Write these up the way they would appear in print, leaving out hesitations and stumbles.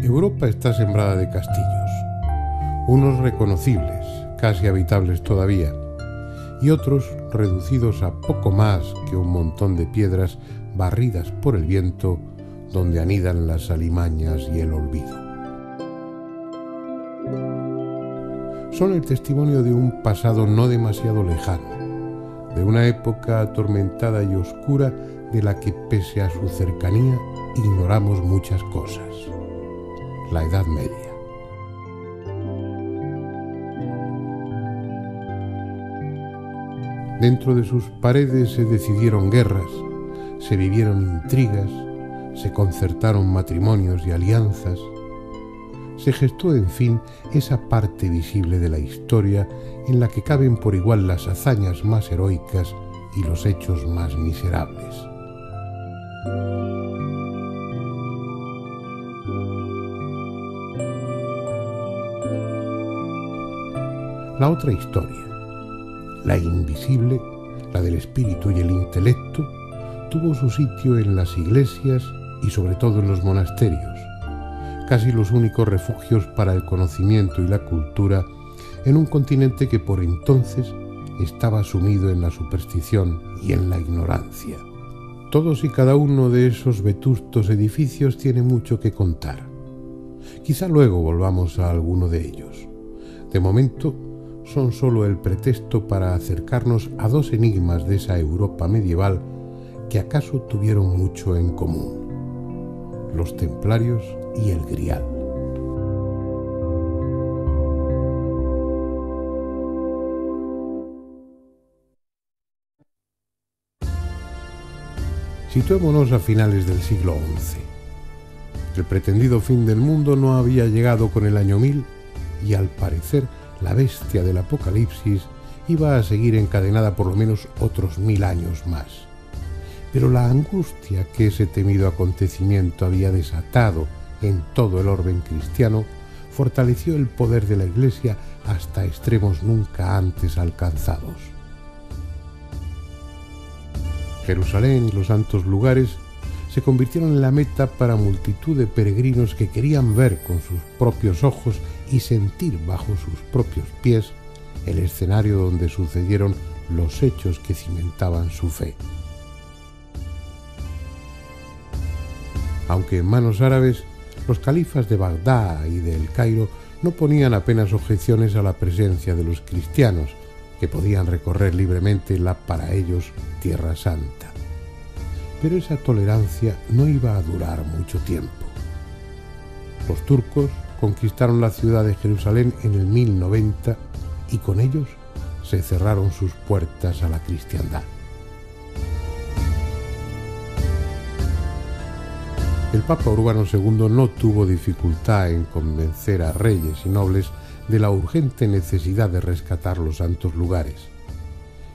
Europa está sembrada de castillos, unos reconocibles, casi habitables todavía, y otros reducidos a poco más que un montón de piedras barridas por el viento donde anidan las alimañas y el olvido. Son el testimonio de un pasado no demasiado lejano, de una época atormentada y oscura de la que, pese a su cercanía, ignoramos muchas cosas. La Edad Media. Dentro de sus paredes se decidieron guerras, se vivieron intrigas, se concertaron matrimonios y alianzas. Se gestó, en fin, esa parte visible de la historia en la que caben por igual las hazañas más heroicas y los hechos más miserables. La otra historia, la invisible, la del espíritu y el intelecto, tuvo su sitio en las iglesias y sobre todo en los monasterios, casi los únicos refugios para el conocimiento y la cultura en un continente que por entonces estaba sumido en la superstición y en la ignorancia. Todos y cada uno de esos vetustos edificios tiene mucho que contar. Quizá luego volvamos a alguno de ellos. De momento, son solo el pretexto para acercarnos a dos enigmas de esa Europa medieval que acaso tuvieron mucho en común: los templarios y el Grial. Situémonos a finales del siglo XI. El pretendido fin del mundo no había llegado con el año 1000 y, al parecer, la bestia del apocalipsis iba a seguir encadenada por lo menos otros 1000 años más. Pero la angustia que ese temido acontecimiento había desatado en todo el orden cristiano fortaleció el poder de la Iglesia hasta extremos nunca antes alcanzados. Jerusalén y los santos lugares se convirtieron en la meta para multitud de peregrinos que querían ver con sus propios ojos y sentir bajo sus propios pies el escenario donde sucedieron los hechos que cimentaban su fe. Aunque en manos árabes, los califas de Bagdad y de El Cairo no ponían apenas objeciones a la presencia de los cristianos, que podían recorrer libremente la, para ellos, Tierra Santa. Pero esa tolerancia no iba a durar mucho tiempo. Los turcos conquistaron la ciudad de Jerusalén en el 1090 y con ellos se cerraron sus puertas a la cristiandad. El Papa Urbano II no tuvo dificultad en convencer a reyes y nobles de la urgente necesidad de rescatar los santos lugares,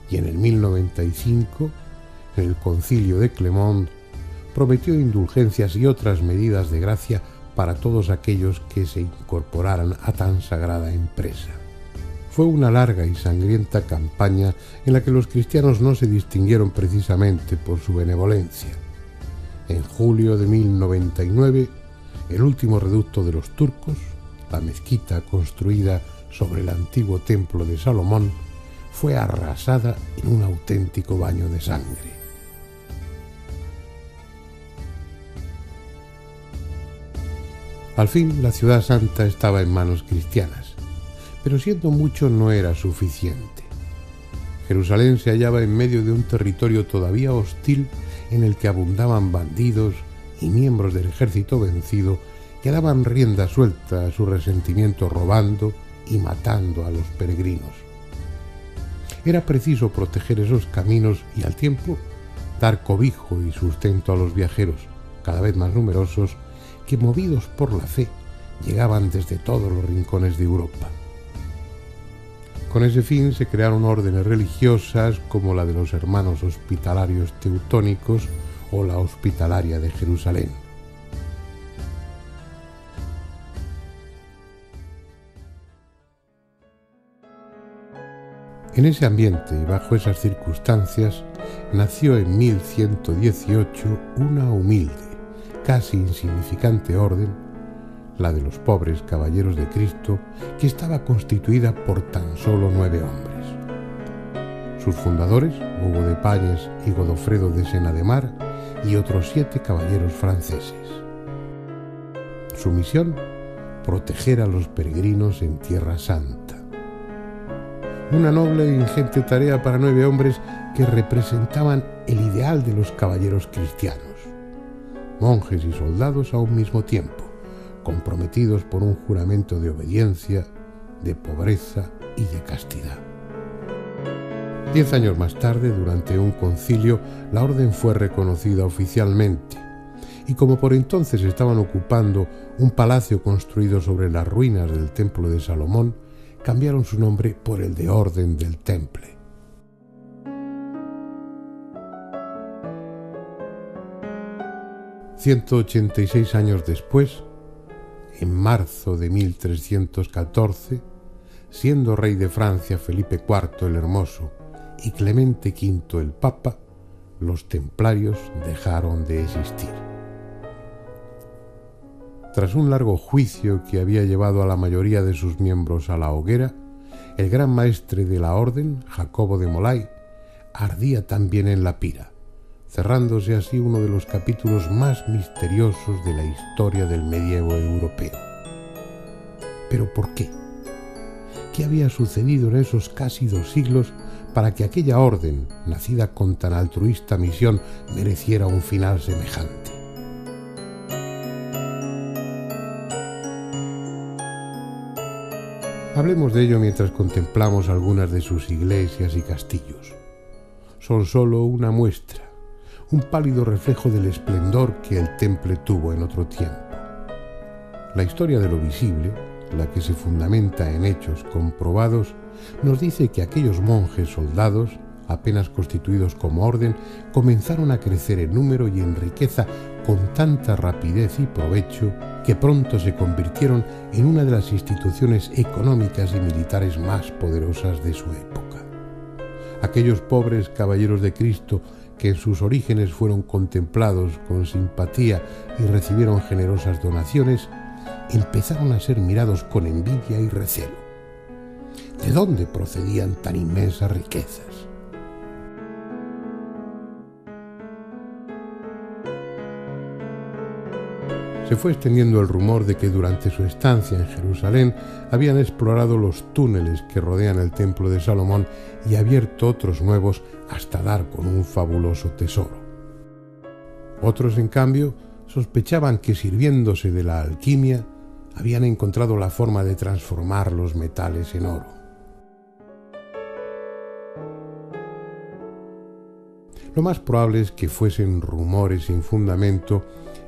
y en el 1095, en el Concilio de Clermont, prometió indulgencias y otras medidas de gracia para todos aquellos que se incorporaran a tan sagrada empresa. Fue una larga y sangrienta campaña en la que los cristianos no se distinguieron precisamente por su benevolencia. En julio de 1099, el último reducto de los turcos, la mezquita construida sobre el antiguo templo de Salomón, fue arrasada en un auténtico baño de sangre. Al fin, la ciudad santa estaba en manos cristianas, pero siendo mucho no era suficiente. Jerusalén se hallaba en medio de un territorio todavía hostil en el que abundaban bandidos y miembros del ejército vencido que daban rienda suelta a su resentimiento robando y matando a los peregrinos. Era preciso proteger esos caminos y al tiempo dar cobijo y sustento a los viajeros, cada vez más numerosos, que movidos por la fe llegaban desde todos los rincones de Europa. Con ese fin se crearon órdenes religiosas como la de los Hermanos Hospitalarios Teutónicos o la Hospitalaria de Jerusalén. En ese ambiente y bajo esas circunstancias nació en 1118 una humilde, casi insignificante orden, la de los pobres caballeros de Cristo, que estaba constituida por tan solo 9 hombres. Sus fundadores, Hugo de Páñez y Godofredo de Sena de Mar, y otros 7 caballeros franceses. Su misión: proteger a los peregrinos en Tierra Santa. Una noble e ingente tarea para 9 hombres que representaban el ideal de los caballeros cristianos, monjes y soldados a un mismo tiempo, comprometidos por un juramento de obediencia, de pobreza y de castidad. 10 años más tarde, durante un concilio, la orden fue reconocida oficialmente, y como por entonces estaban ocupando un palacio construido sobre las ruinas del Templo de Salomón, cambiaron su nombre por el de Orden del Temple. «186 años después, en marzo de 1314, siendo rey de Francia Felipe IV el Hermoso y Clemente V el Papa, los templarios dejaron de existir. Tras un largo juicio que había llevado a la mayoría de sus miembros a la hoguera, el gran maestre de la orden, Jacobo de Molay, ardía también en la pira, cerrándose así uno de los capítulos más misteriosos de la historia del medievo europeo. ¿Pero por qué? ¿Qué había sucedido en esos casi 2 siglos para que aquella orden, nacida con tan altruista misión, mereciera un final semejante? Hablemos de ello mientras contemplamos algunas de sus iglesias y castillos. Son solo una muestra, un pálido reflejo del esplendor que el Temple tuvo en otro tiempo. La historia de lo visible, la que se fundamenta en hechos comprobados, nos dice que aquellos monjes soldados, apenas constituidos como orden, comenzaron a crecer en número y en riqueza con tanta rapidez y provecho que pronto se convirtieron en una de las instituciones económicas y militares más poderosas de su época. Aquellos pobres caballeros de Cristo, que en sus orígenes fueron contemplados con simpatía y recibieron generosas donaciones, empezaron a ser mirados con envidia y recelo. ¿De dónde procedían tan inmensas riquezas? Se fue extendiendo el rumor de que durante su estancia en Jerusalén habían explorado los túneles que rodean el Templo de Salomón y abierto otros nuevos hasta dar con un fabuloso tesoro. Otros, en cambio, sospechaban que, sirviéndose de la alquimia, habían encontrado la forma de transformar los metales en oro. Lo más probable es que fuesen rumores sin fundamento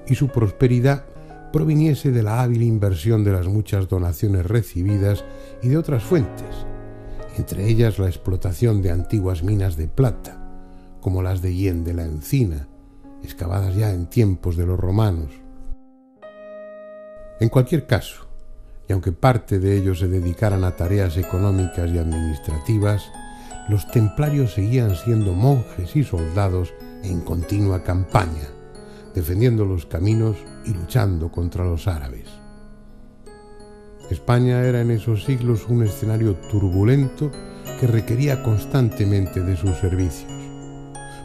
y su prosperidad proviniese de la hábil inversión de las muchas donaciones recibidas y de otras fuentes, entre ellas la explotación de antiguas minas de plata, como las de Hien de la Encina, excavadas ya en tiempos de los romanos. En cualquier caso, y aunque parte de ellos se dedicaran a tareas económicas y administrativas, los templarios seguían siendo monjes y soldados en continua campaña, defendiendo los caminos y luchando contra los árabes. España era en esos siglos un escenario turbulento que requería constantemente de sus servicios.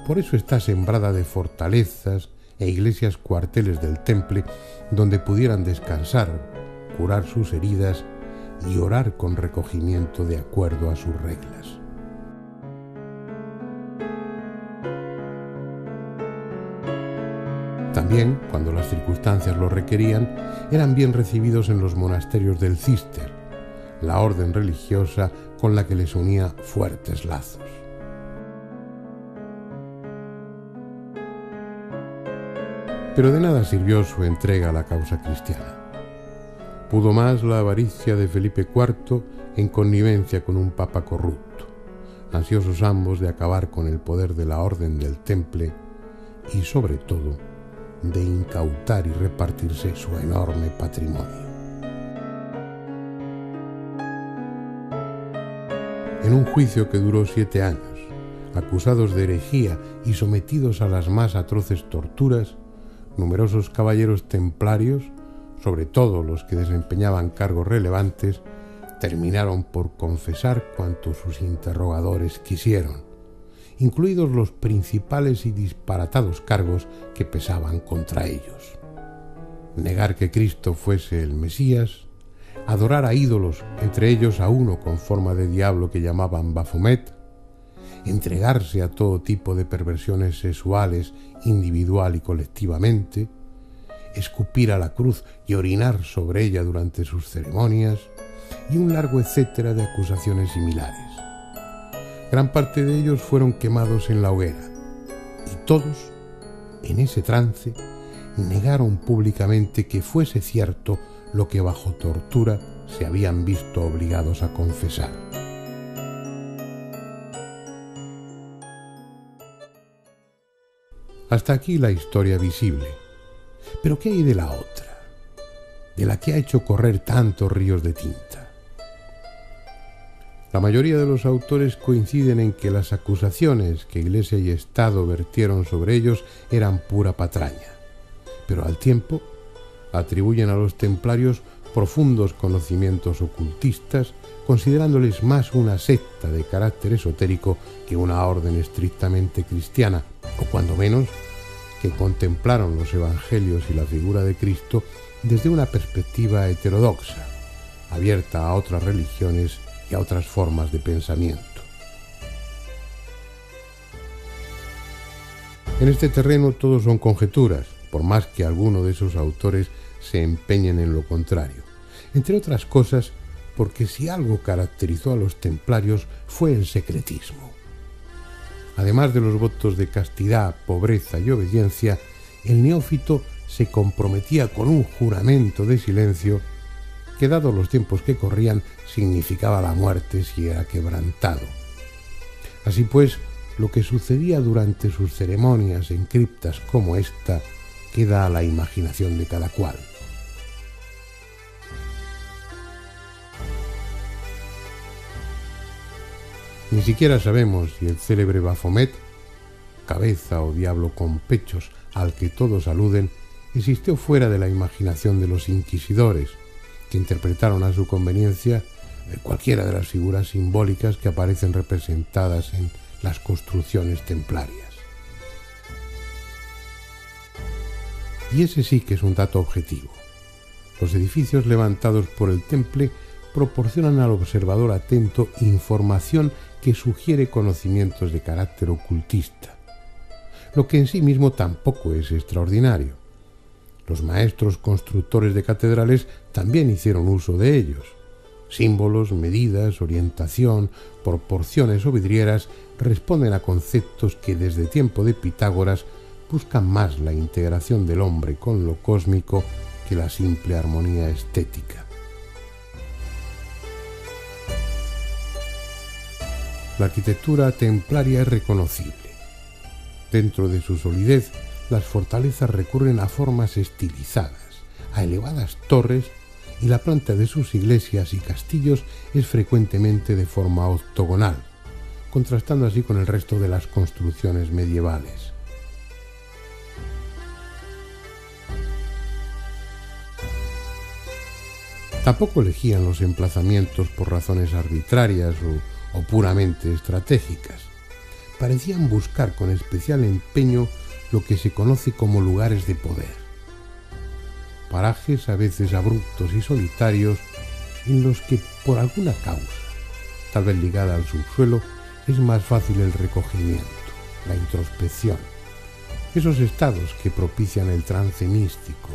Por eso está sembrada de fortalezas e iglesias cuarteles del Temple donde pudieran descansar, curar sus heridas y orar con recogimiento de acuerdo a sus reglas. También, cuando las circunstancias lo requerían, eran bien recibidos en los monasterios del Císter, la orden religiosa con la que les unía fuertes lazos. Pero de nada sirvió su entrega a la causa cristiana. Pudo más la avaricia de Felipe IV en connivencia con un papa corrupto, ansiosos ambos de acabar con el poder de la orden del Temple y, sobre todo, de incautar y repartirse su enorme patrimonio. En un juicio que duró 7 años, acusados de herejía y sometidos a las más atroces torturas, numerosos caballeros templarios, sobre todo los que desempeñaban cargos relevantes, terminaron por confesar cuanto sus interrogadores quisieron, incluidos los principales y disparatados cargos que pesaban contra ellos. Negar que Cristo fuese el Mesías, adorar a ídolos, entre ellos a uno con forma de diablo que llamaban Baphomet, entregarse a todo tipo de perversiones sexuales individual y colectivamente, escupir a la cruz y orinar sobre ella durante sus ceremonias, y un largo etcétera de acusaciones similares. Gran parte de ellos fueron quemados en la hoguera, y todos, en ese trance, negaron públicamente que fuese cierto lo que bajo tortura se habían visto obligados a confesar. Hasta aquí la historia visible. Pero ¿qué hay de la otra? De la que ha hecho correr tantos ríos de tinta. La mayoría de los autores coinciden en que las acusaciones que Iglesia y Estado vertieron sobre ellos eran pura patraña, pero al tiempo atribuyen a los templarios profundos conocimientos ocultistas, considerándoles más una secta de carácter esotérico que una orden estrictamente cristiana, o cuando menos que contemplaron los evangelios y la figura de Cristo desde una perspectiva heterodoxa, abierta a otras religiones y a otras formas de pensamiento. En este terreno todo son conjeturas, por más que alguno de esos autores se empeñen en lo contrario, entre otras cosas porque si algo caracterizó a los templarios fue el secretismo. Además de los votos de castidad, pobreza y obediencia, el neófito se comprometía con un juramento de silencio que, dados los tiempos que corrían, significaba la muerte si era quebrantado. Así pues, lo que sucedía durante sus ceremonias en criptas como esta queda a la imaginación de cada cual. Ni siquiera sabemos si el célebre Baphomet, cabeza o diablo con pechos al que todos aluden, existió fuera de la imaginación de los inquisidores, que interpretaron a su conveniencia cualquiera de las figuras simbólicas que aparecen representadas en las construcciones templarias. Y ese sí que es un dato objetivo. Los edificios levantados por el temple proporcionan al observador atento información que sugiere conocimientos de carácter ocultista, lo que en sí mismo tampoco es extraordinario. Los maestros constructores de catedrales también hicieron uso de ellos. Símbolos, medidas, orientación, proporciones o vidrieras responden a conceptos que desde tiempo de Pitágoras buscan más la integración del hombre con lo cósmico que la simple armonía estética. La arquitectura templaria es reconocible. Dentro de su solidez, las fortalezas recurren a formas estilizadas, a elevadas torres, y la planta de sus iglesias y castillos es frecuentemente de forma octogonal, contrastando así con el resto de las construcciones medievales. Tampoco elegían los emplazamientos por razones arbitrarias o puramente estratégicas. Parecían buscar con especial empeño lo que se conoce como lugares de poder. Parajes a veces abruptos y solitarios en los que, por alguna causa, tal vez ligada al subsuelo, es más fácil el recogimiento, la introspección, esos estados que propician el trance místico,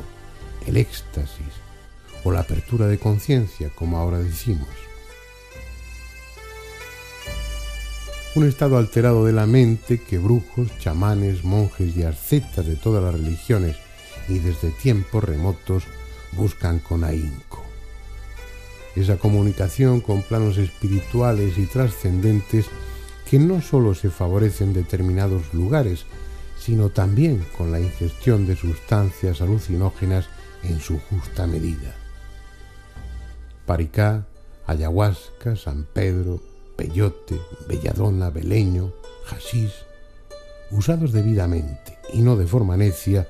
el éxtasis o la apertura de conciencia, como ahora decimos. Un estado alterado de la mente que brujos, chamanes, monjes y ascetas de todas las religiones y desde tiempos remotos buscan con ahínco. Esa comunicación con planos espirituales y trascendentes que no solo se favorece en determinados lugares, sino también con la ingestión de sustancias alucinógenas en su justa medida. Paricá, ayahuasca, San Pedro, peyote, belladona, beleño, hachís, usados debidamente y no de forma necia,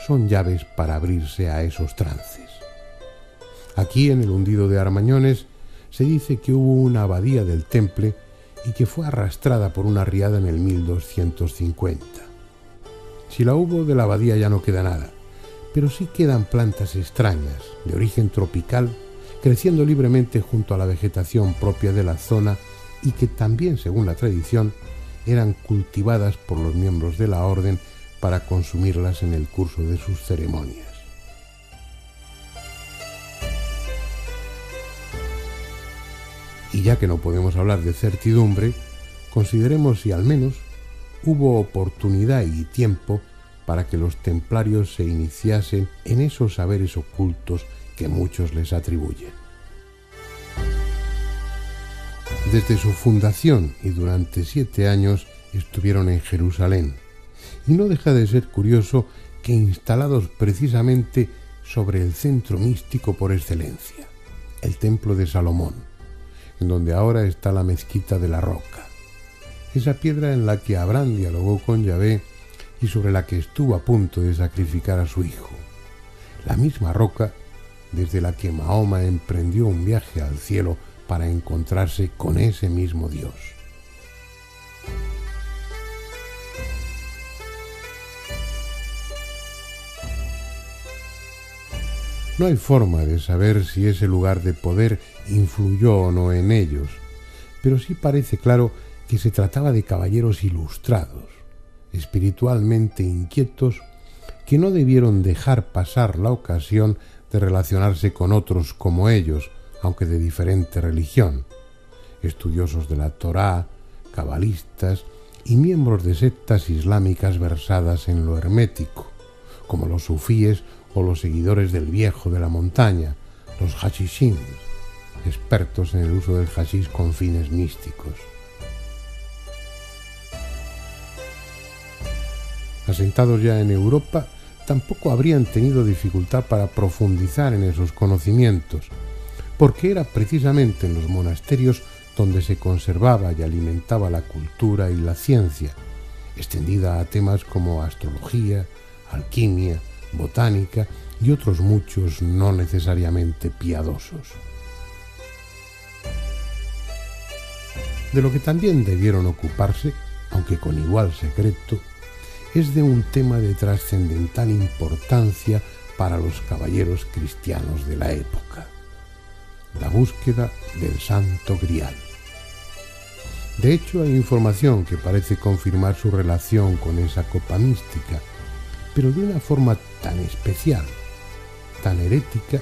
son llaves para abrirse a esos trances. Aquí, en el hundido de Armañones, se dice que hubo una abadía del Temple y que fue arrastrada por una riada en el 1250. Si la hubo, de la abadía ya no queda nada, pero sí quedan plantas extrañas, de origen tropical, creciendo libremente junto a la vegetación propia de la zona y que también, según la tradición, eran cultivadas por los miembros de la orden para consumirlas en el curso de sus ceremonias. Y ya que no podemos hablar de certidumbre, consideremos si al menos hubo oportunidad y tiempo para que los templarios se iniciasen en esos saberes ocultos que muchos les atribuyen. Desde su fundación y durante 7 años estuvieron en Jerusalén, y no deja de ser curioso que instalados precisamente sobre el centro místico por excelencia, el Templo de Salomón, en donde ahora está la Mezquita de la Roca, esa piedra en la que Abraham dialogó con Yahvé y sobre la que estuvo a punto de sacrificar a su hijo, la misma roca desde la que Mahoma emprendió un viaje al cielo para encontrarse con ese mismo Dios. No hay forma de saber si ese lugar de poder influyó o no en ellos, pero sí parece claro que se trataba de caballeros ilustrados, espiritualmente inquietos, que no debieron dejar pasar la ocasión de relacionarse con otros como ellos, aunque de diferente religión, estudiosos de la Torá, cabalistas y miembros de sectas islámicas versadas en lo hermético, como los sufíes o los seguidores del viejo de la montaña, los hashishins, expertos en el uso del hashish con fines místicos. Asentados ya en Europa, tampoco habrían tenido dificultad para profundizar en esos conocimientos, porque era precisamente en los monasterios donde se conservaba y alimentaba la cultura y la ciencia, extendida a temas como astrología, alquimia, botánica y otros muchos no necesariamente piadosos. De lo que también debieron ocuparse, aunque con igual secreto, es de un tema de trascendental importancia para los caballeros cristianos de la época: la búsqueda del Santo Grial. De hecho, hay información que parece confirmar su relación con esa copa mística, pero de una forma tan especial, tan herética,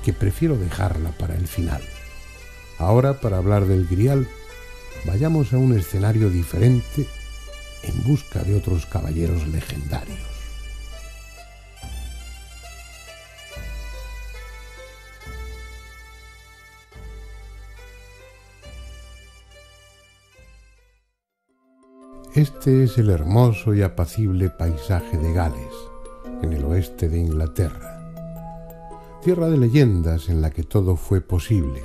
que prefiero dejarla para el final. Ahora, para hablar del Grial, vayamos a un escenario diferente en busca de otros caballeros legendarios. Este es el hermoso y apacible paisaje de Gales, en el oeste de Inglaterra. Tierra de leyendas en la que todo fue posible,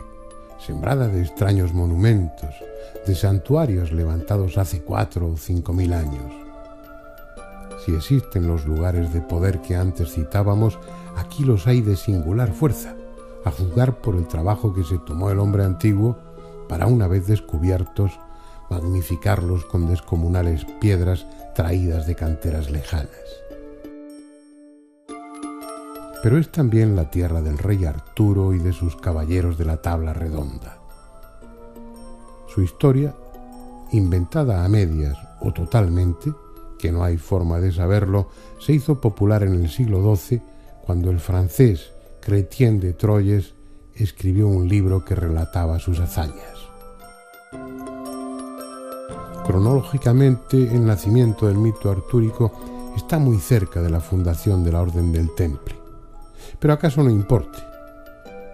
sembrada de extraños monumentos, de santuarios levantados hace 4 o 5.000 años. Si existen los lugares de poder que antes citábamos, aquí los hay de singular fuerza, a juzgar por el trabajo que se tomó el hombre antiguo para, una vez descubiertos, magnificarlos con descomunales piedras traídas de canteras lejanas. Pero es también la tierra del rey Arturo y de sus caballeros de la tabla redonda. Su historia, inventada a medias o totalmente, que no hay forma de saberlo, se hizo popular en el siglo XII cuando el francés Chrétien de Troyes escribió un libro que relataba sus hazañas. Cronológicamente, el nacimiento del mito artúrico está muy cerca de la fundación de la Orden del Temple. Pero acaso no importe,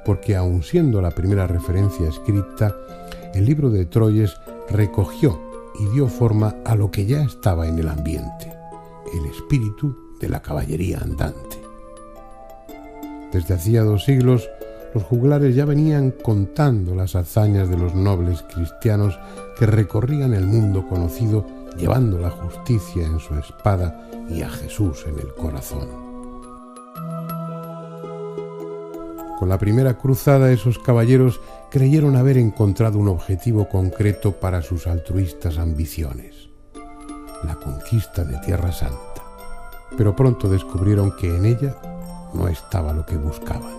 porque aun siendo la primera referencia escrita, el libro de Troyes recogió y dio forma a lo que ya estaba en el ambiente, el espíritu de la caballería andante. Desde hacía 2 siglos, los juglares ya venían contando las hazañas de los nobles cristianos que recorrían el mundo conocido llevando la justicia en su espada y a Jesús en el corazón. Con la primera cruzada, esos caballeros creyeron haber encontrado un objetivo concreto para sus altruistas ambiciones: la conquista de Tierra Santa. Pero pronto descubrieron que en ella no estaba lo que buscaban.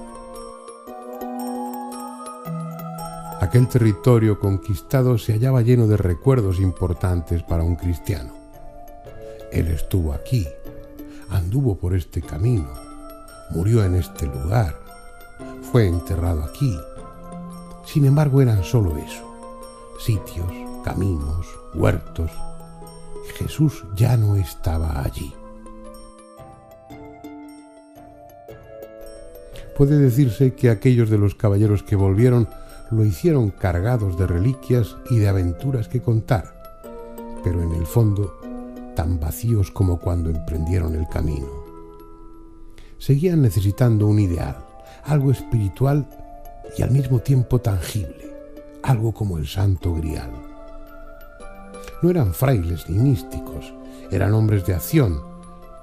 Aquel territorio conquistado se hallaba lleno de recuerdos importantes para un cristiano. Él estuvo aquí, anduvo por este camino, murió en este lugar, fue enterrado aquí. Sin embargo, eran solo eso: sitios, caminos, huertos. Jesús ya no estaba allí. Puede decirse que aquellos de los caballeros que volvieron lo hicieron cargados de reliquias y de aventuras que contar, pero en el fondo tan vacíos como cuando emprendieron el camino. Seguían necesitando un ideal, algo espiritual y al mismo tiempo tangible, algo como el Santo Grial. No eran frailes ni místicos, eran hombres de acción,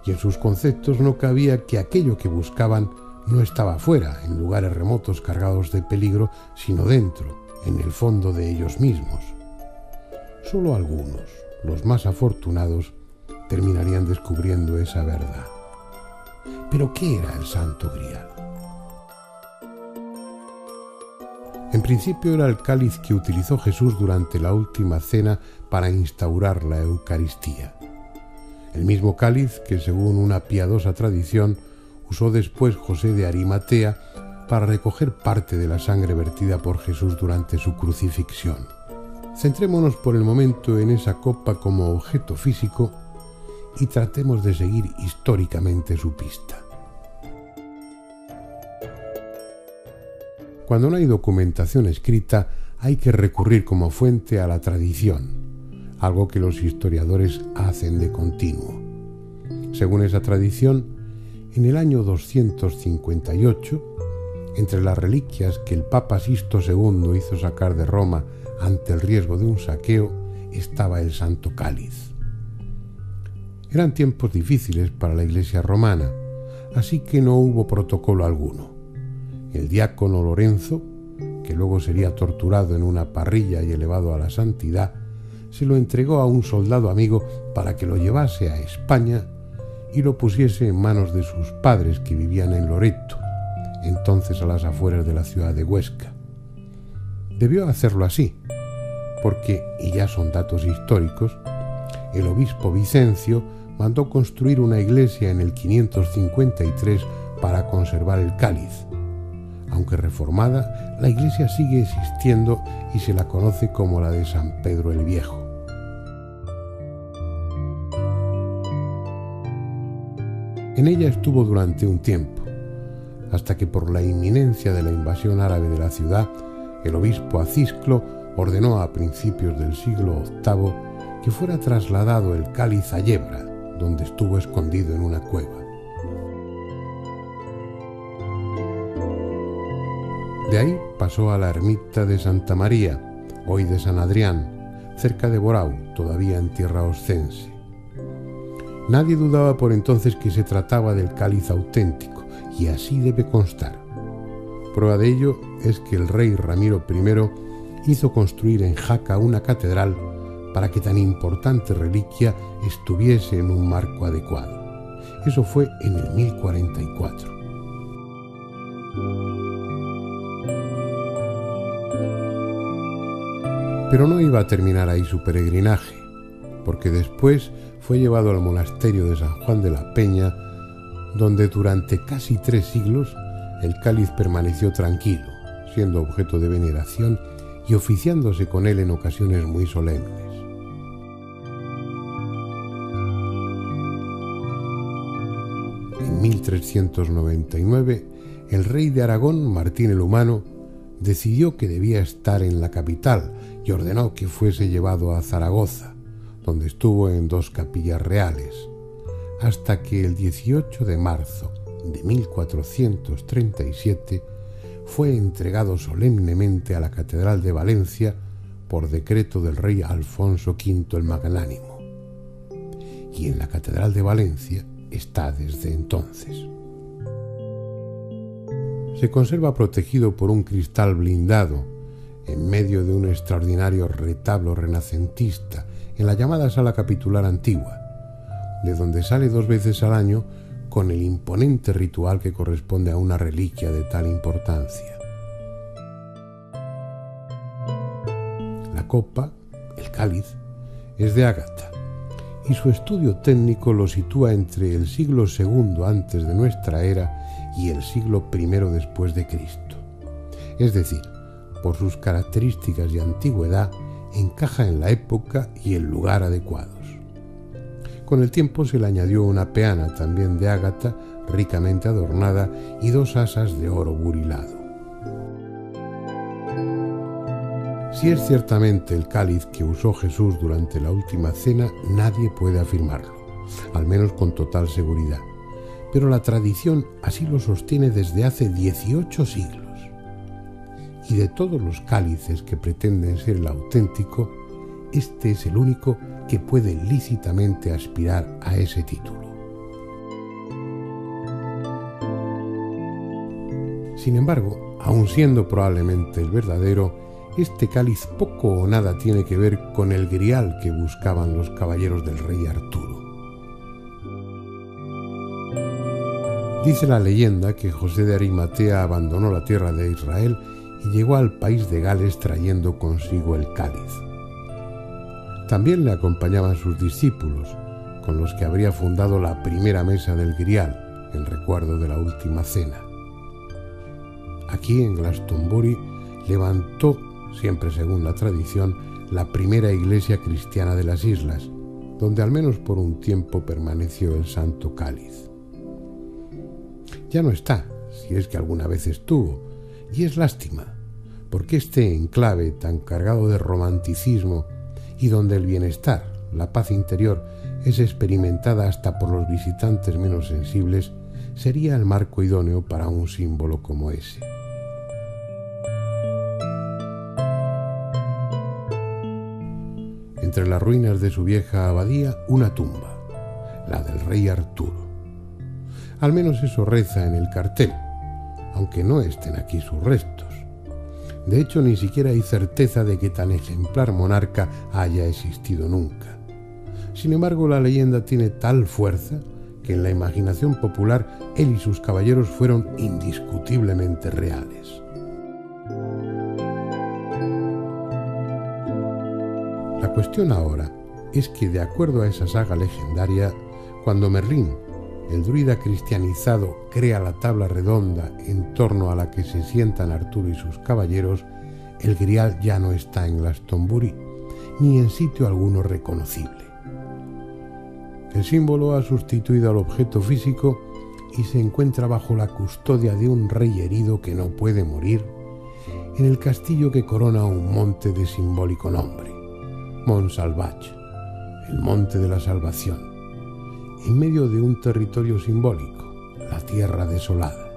y en sus conceptos no cabía que aquello que buscaban no estaba afuera, en lugares remotos cargados de peligro, sino dentro, en el fondo de ellos mismos. Solo algunos, los más afortunados, terminarían descubriendo esa verdad. ¿Pero qué era el Santo Grial? En principio era el cáliz que utilizó Jesús durante la última cena para instaurar la Eucaristía. El mismo cáliz que, según una piadosa tradición, usó después José de Arimatea para recoger parte de la sangre vertida por Jesús durante su crucifixión. Centrémonos por el momento en esa copa como objeto físico y tratemos de seguir históricamente su pista. Cuando no hay documentación escrita, hay que recurrir como fuente a la tradición, algo que los historiadores hacen de continuo. Según esa tradición, en el año 258, entre las reliquias que el Papa Sixto II hizo sacar de Roma ante el riesgo de un saqueo, estaba el Santo Cáliz. Eran tiempos difíciles para la Iglesia romana, así que no hubo protocolo alguno. El diácono Lorenzo, que luego sería torturado en una parrilla y elevado a la santidad, se lo entregó a un soldado amigo para que lo llevase a España y lo pusiese en manos de sus padres, que vivían en Loreto, entonces a las afueras de la ciudad de Huesca. Debió hacerlo así, porque, y ya son datos históricos, el obispo Vicencio mandó construir una iglesia en el 553 para conservar el cáliz. Aunque reformada, la iglesia sigue existiendo y se la conoce como la de San Pedro el Viejo. En ella estuvo durante un tiempo, hasta que por la inminencia de la invasión árabe de la ciudad, el obispo Acisclo ordenó a principios del siglo VIII que fuera trasladado el cáliz a Yebra, donde estuvo escondido en una cueva. De ahí pasó a la ermita de Santa María, hoy de San Adrián, cerca de Borau, todavía en tierra oscense. Nadie dudaba por entonces que se trataba del cáliz auténtico, y así debe constar. Prueba de ello es que el rey Ramiro I hizo construir en Jaca una catedral para que tan importante reliquia estuviese en un marco adecuado. Eso fue en el 1044. Pero no iba a terminar ahí su peregrinaje, porque después fue llevado al monasterio de San Juan de la Peña, donde durante casi 3 siglos el cáliz permaneció tranquilo, siendo objeto de veneración y oficiándose con él en ocasiones muy solemnes. En 1399, el rey de Aragón, Martín el Humano, decidió que debía estar en la capital y ordenó que fuese llevado a Zaragoza, donde estuvo en 2 capillas reales, hasta que el 18 de marzo de 1437 fue entregado solemnemente a la Catedral de Valencia por decreto del rey Alfonso V el Magnánimo, y en la Catedral de Valencia está desde entonces. Se conserva protegido por un cristal blindado en medio de un extraordinario retablo renacentista en la llamada Sala Capitular Antigua, de donde sale 2 veces al año con el imponente ritual que corresponde a una reliquia de tal importancia. La copa, el cáliz, es de ágata, y su estudio técnico lo sitúa entre el siglo II antes de nuestra era y el siglo I después de Cristo. Es decir, por sus características y antigüedad, encaja en la época y el lugar adecuados. Con el tiempo se le añadió una peana también de ágata, ricamente adornada, y 2 asas de oro burilado. Si es ciertamente el cáliz que usó Jesús durante la última cena, nadie puede afirmarlo, al menos con total seguridad. Pero la tradición así lo sostiene desde hace 18 siglos. Y de todos los cálices que pretenden ser el auténtico, este es el único que puede lícitamente aspirar a ese título. Sin embargo, aun siendo probablemente el verdadero, este cáliz poco o nada tiene que ver con el grial que buscaban los caballeros del rey Arturo. Dice la leyenda que José de Arimatea abandonó la tierra de Israel y llegó al país de Gales trayendo consigo el cáliz. También le acompañaban sus discípulos, con los que habría fundado la primera mesa del Grial, en recuerdo de la última cena. Aquí, en Glastonbury, levantó, siempre según la tradición, la primera iglesia cristiana de las islas, donde al menos por un tiempo permaneció el Santo Cáliz. Ya no está, si es que alguna vez estuvo, y es lástima, porque este enclave tan cargado de romanticismo y donde el bienestar, la paz interior, es experimentada hasta por los visitantes menos sensibles, sería el marco idóneo para un símbolo como ese. Entre las ruinas de su vieja abadía, una tumba, la del rey Arturo. Al menos eso reza en el cartel, aunque no estén aquí sus restos. De hecho, ni siquiera hay certeza de que tan ejemplar monarca haya existido nunca. Sin embargo, la leyenda tiene tal fuerza que en la imaginación popular él y sus caballeros fueron indiscutiblemente reales. La cuestión ahora es que, de acuerdo a esa saga legendaria, cuando Merlín, el druida cristianizado, crea la tabla redonda en torno a la que se sientan Arturo y sus caballeros, el grial ya no está en Glastonbury, ni en sitio alguno reconocible. El símbolo ha sustituido al objeto físico y se encuentra bajo la custodia de un rey herido que no puede morir, en el castillo que corona un monte de simbólico nombre, Mont Salvage, el monte de la salvación, en medio de un territorio simbólico, la tierra desolada.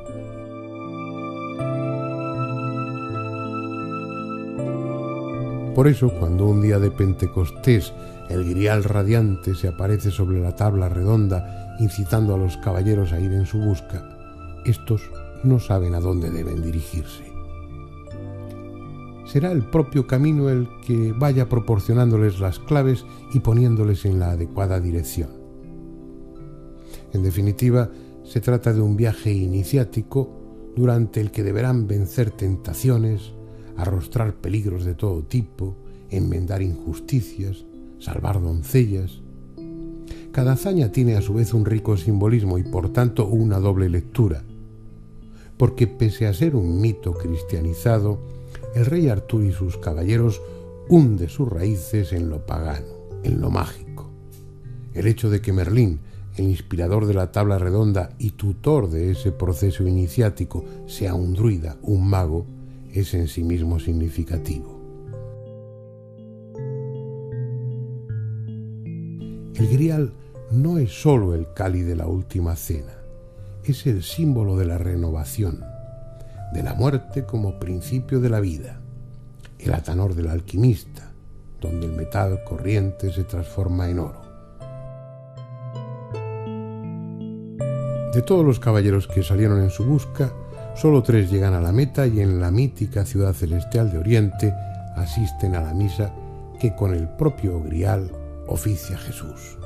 Por eso, cuando un día de Pentecostés el grial radiante se aparece sobre la tabla redonda, incitando a los caballeros a ir en su busca, estos no saben a dónde deben dirigirse. Será el propio camino el que vaya proporcionándoles las claves y poniéndoles en la adecuada dirección. En definitiva, se trata de un viaje iniciático durante el que deberán vencer tentaciones, arrostrar peligros de todo tipo, enmendar injusticias, salvar doncellas. Cada hazaña tiene a su vez un rico simbolismo y por tanto una doble lectura, porque pese a ser un mito cristianizado, el rey Arturo y sus caballeros hunde sus raíces en lo pagano, en lo mágico. El hecho de que Merlín, el inspirador de la tabla redonda y tutor de ese proceso iniciático, sea un druida, un mago, es en sí mismo significativo. El grial no es sólo el cáliz de la última cena, es el símbolo de la renovación, de la muerte como principio de la vida, el atanor del alquimista, donde el metal corriente se transforma en oro. De todos los caballeros que salieron en su busca, Solo 3 llegan a la meta y en la mítica ciudad celestial de Oriente asisten a la misa que con el propio Grial oficia Jesús.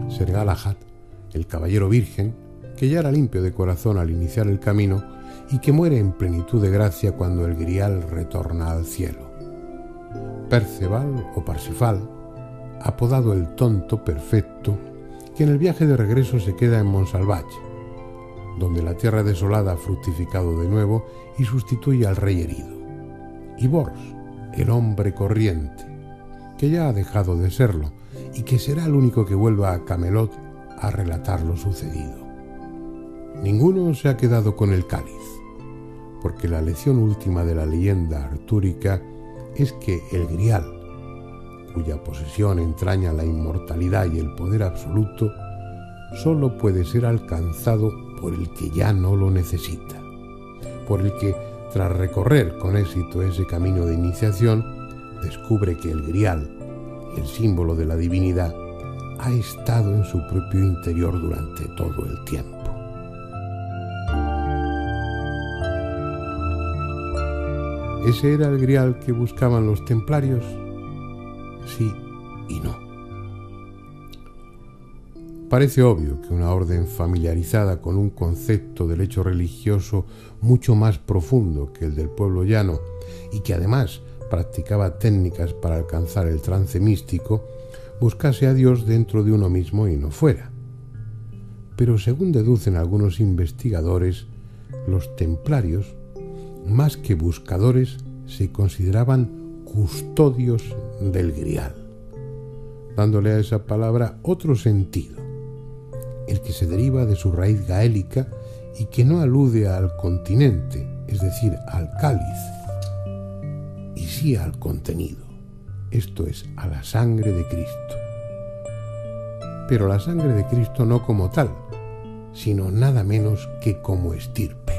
Ser Galahad, el caballero virgen, que ya era limpio de corazón al iniciar el camino y que muere en plenitud de gracia cuando el Grial retorna al cielo. Perceval o Parsifal, apodado el tonto perfecto, que en el viaje de regreso se queda en Montsalvatge, donde la tierra desolada ha fructificado de nuevo y sustituye al rey herido. Y Bors, el hombre corriente, que ya ha dejado de serlo y que será el único que vuelva a Camelot a relatar lo sucedido. Ninguno se ha quedado con el cáliz, porque la lección última de la leyenda artúrica es que el Grial, cuya posesión entraña la inmortalidad y el poder absoluto, solo puede ser alcanzado por el que ya no lo necesita, por el que, tras recorrer con éxito ese camino de iniciación, descubre que el Grial, el símbolo de la divinidad, ha estado en su propio interior durante todo el tiempo. ¿Ese era el Grial que buscaban los templarios? Sí y no. Parece obvio que una orden familiarizada con un concepto del hecho religioso mucho más profundo que el del pueblo llano y que además practicaba técnicas para alcanzar el trance místico, buscase a Dios dentro de uno mismo y no fuera. Pero según deducen algunos investigadores, los templarios, más que buscadores, se consideraban custodios del Grial, dándole a esa palabra otro sentido, el que se deriva de su raíz gaélica y que no alude al continente, es decir, al cáliz, y sí al contenido, esto es, a la sangre de Cristo. Pero la sangre de Cristo no como tal, sino nada menos que como estirpe.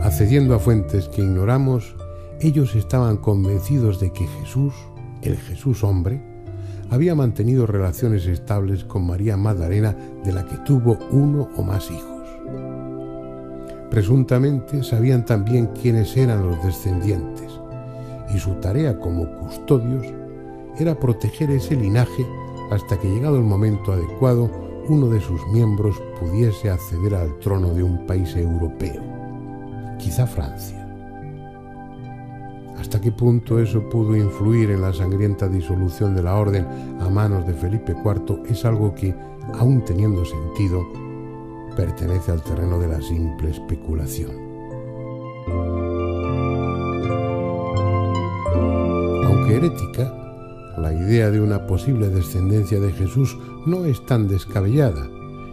Accediendo a fuentes que ignoramos, ellos estaban convencidos de que Jesús, el Jesús hombre, había mantenido relaciones estables con María Magdalena, de la que tuvo 1 o más hijos. Presuntamente sabían también quiénes eran los descendientes, y su tarea como custodios era proteger ese linaje hasta que, llegado el momento adecuado, uno de sus miembros pudiese acceder al trono de un país europeo, quizá Francia. ¿Hasta qué punto eso pudo influir en la sangrienta disolución de la orden a manos de Felipe IV? Es algo que, aun teniendo sentido, pertenece al terreno de la simple especulación. Aunque herética, la idea de una posible descendencia de Jesús no es tan descabellada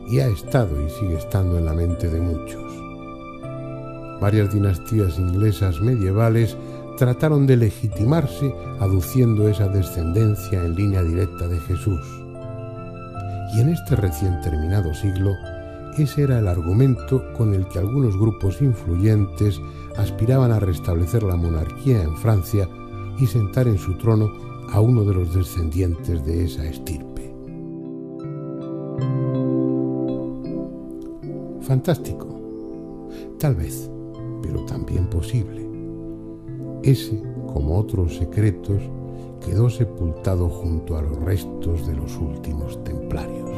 y ha estado y sigue estando en la mente de muchos. Varias dinastías inglesas medievales trataron de legitimarse aduciendo esa descendencia en línea directa de Jesús. Y en este recién terminado siglo, ese era el argumento con el que algunos grupos influyentes aspiraban a restablecer la monarquía en Francia y sentar en su trono a uno de los descendientes de esa estirpe. Fantástico, tal vez, pero también posible. Ese, como otros secretos, quedó sepultado junto a los restos de los últimos templarios.